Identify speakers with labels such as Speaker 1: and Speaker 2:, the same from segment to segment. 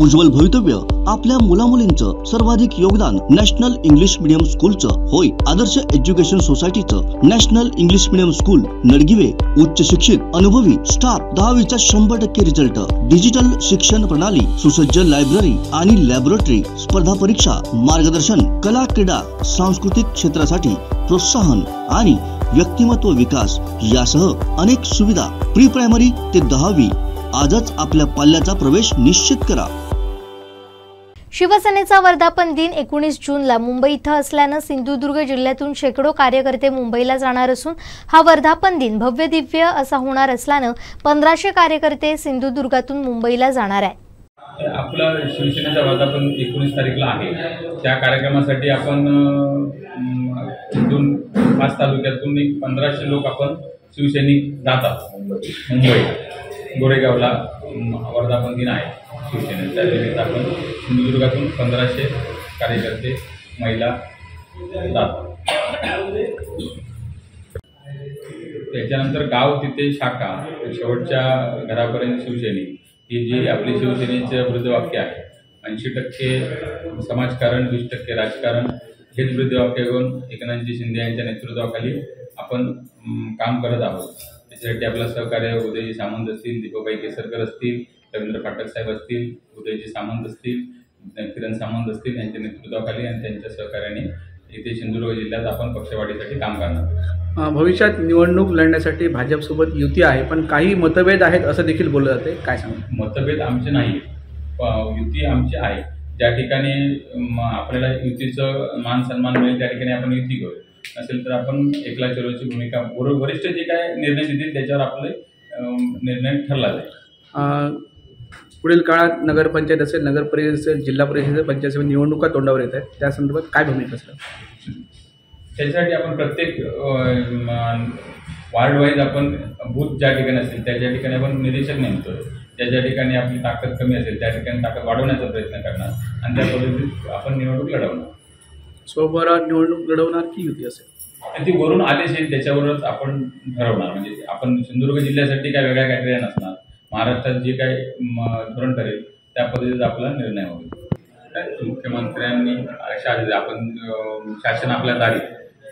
Speaker 1: उज्ज्वल भवितव्य आपल्या मुलामुलींचं सर्वाधिक योगदान नॅशनल इंग्लिश मीडियम स्कूलचं होय। आदर्श एज्युकेशन सोसायटीचं national English medium school Nadgive उच्च शिक्षित अनुभवी स्टाफ 10वीचा 100% रिझल्ट, डिजिटल शिक्षण प्रणाली, सुसज्ज लायब्ररी आणि लॅबोरेटरी, स्पर्धा परीक्षा, मार्गदर्शन, कला क्रीडा सांस्कृतिक क्षेत्रासाठी प्रोत्साहन आणि व्यक्तिमत्व विकास यासह अनेक सुविधा। प्री प्रायमरी ते 10वी आजच आपल्या पाल्याचा प्रवेश निश्चित करा।
Speaker 2: शिवसेनेचा वर्धापन दिन 19 जूनला मुंबई इथं असल्याने सिंधुदुर्ग जिल्ह्यातून शेकडो कार्यकर्ते मुंबईला जाणार असून हा वर्धापन दिन भव्य दिव्य असा होणार असल्याने 1500 कार्यकर्ते सिंधुदुर्गातून मुंबईला जाणार आहे।
Speaker 3: आपला शिवसेनेचा वर्धापन 19 तारीखला आहे। त्या कार्यक्रमासाठी आपण 5 तालुक्यातून 1500 लोक आपण शिवसैनिक जातात मुंबई गोरेगावला वर्धापन दिन आहे शिवसेनेच्या निमित्त आपण सिंधुदुर्गातून 1500 कार्यकर्ते महिला जातात। त्याच्यानंतर गाव तिथे शाखा शेवटच्या घरापर्यंत शिवसैनिक ही जी आपली शिवसेनेचे ब्रीदवाक्य आहे। 80% समाजकारण 20% राजकारण हेच ब्रीदवाक्य घेऊन एकनाथजी शिंदे यांच्या नेतृत्वाखाली आपण काम करत आहोत। त्याच्यासाठी आपलं सहकार्य उदयजी सामंत असतील, दीपाबाई केसरकर असतील, रवींद्र फाटक साहेब असतील, उदयजी सामंत असतील, किरण सामंत असतील यांच्या नेतृत्वाखाली आणि त्यांच्या सहकार्याने इथे सिंधुदुर्ग जिल्ह्यात आपण पक्षवाढीसाठी काम करणार।
Speaker 4: भविष्यात निवडणूक लढण्यासाठी भाजपसोबत युती आहे, पण काही मतभेद आहेत असं देखील बोललं जाते, काय सांगा?
Speaker 3: मतभेद आमचे नाही, युती आमची आहे। ज्या ठिकाणी आपल्याला युतीचं मान सन्मान मिळेल त्या ठिकाणी आपण युती करू, नसेल तर आपण एकला चलोची भूमिका वरिष्ठ जे काय निर्णय देतील त्याच्यावर आपले निर्णय ठरला जाईल।
Speaker 4: पुढील काळात नगरपंचायत असेल, नगर परिषद असेल, जिल्हा परिषद पंचायत समिती निवडणुका तोंडावर येत आहेत, त्या संदर्भात काय भूमिका असेल?
Speaker 3: त्याच्यासाठी आपण प्रत्येक वार्ड वाईज आपण बूथ ज्या ठिकाणी असेल त्या ठिकाणी आपण निरीक्षक नेमतो। ज्या ठिकाणी आपली ताकद कमी असेल त्या ठिकाणी ताकद वाढवण्याचा प्रयत्न करणार आणि त्या पद्धतीत आपण निवडणूक लढवणार।
Speaker 4: स्वबळावर निवडणूक लढवणार की युती असेल
Speaker 3: ती वरून आदेश येईल त्याच्यावरच आपण ठरवणार। म्हणजे आपण सिंधुदुर्ग जिल्ह्यासाठी काय वेगळ्या क्रायटेरिया नसणार, महाराष्ट्रात जे काय धोरण ठरेल त्या पद्धतीचा आपला निर्णय होईल। मुख्यमंत्र्यांनी आपण शासन आपल्या दारी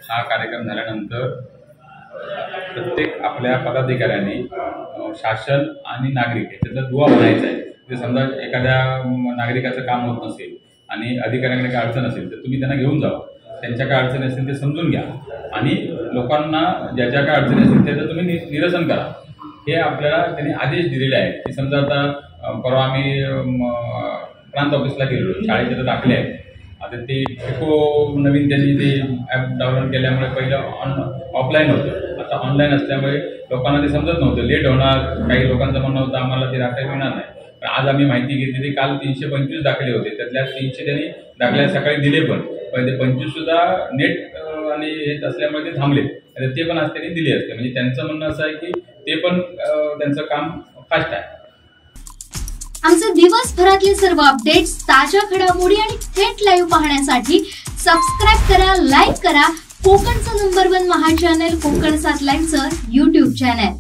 Speaker 3: हा कार्यक्रम झाल्यानंतर प्रत्येक आपल्या पदाधिकाऱ्यांनी शासन आणि नागरिक त्याचा दुवा बनायचा आहे। ते समजा एखाद्या नागरिकाचं काम होत नसेल आणि अधिकाऱ्यांकडे काय अडचण असेल तर तुम्ही त्यांना घेऊन जावा, त्यांच्या काय अडचणी असतील ते समजून घ्या आणि लोकांना ज्या ज्या काय अडचणी असतील त्याचं तुम्ही निरसन करा, हे आपल्याला त्यांनी आदेश दिलेले आहेत। की समजा आता परवा आम्ही प्रांत ऑफिसला गेलो, शाळेचे तर दाखले आहेत, आता ते नवीन त्यांनी ते ॲप डाउनलोड केल्यामुळे पहिलं ऑफलाईन होतं, आता ऑनलाईन असल्यामुळे लोकांना ते समजत नव्हतं, लेट होणार। काही लोकांचं म्हणणं होतं आम्हाला ते दाखले मिळणार नाही, पण आज आम्ही माहिती घेतली काल 325 दाखले होते, त्यातल्या 300 त्यांनी दाखल्या सकाळी दिले पण ते 25 सुद्धा नेट आणि हे असल्यामुळे ते थांबले, ते पण आज त्यांनी दिले असते। म्हणजे त्यांचं म्हणणं असं आहे की ते पण त्यांचं काम फास्ट आहे।
Speaker 5: आमचे दिवसभरातले सर्व अपडेट्स, ताज्या घडामोडी आणि थेट लाईव्ह पाहण्यासाठी सबस्क्राइब करा, लाईक करा कोकणचं नंबर 1 महा चॅनल कोकण 7 लाईव्हचं YouTube चॅनल।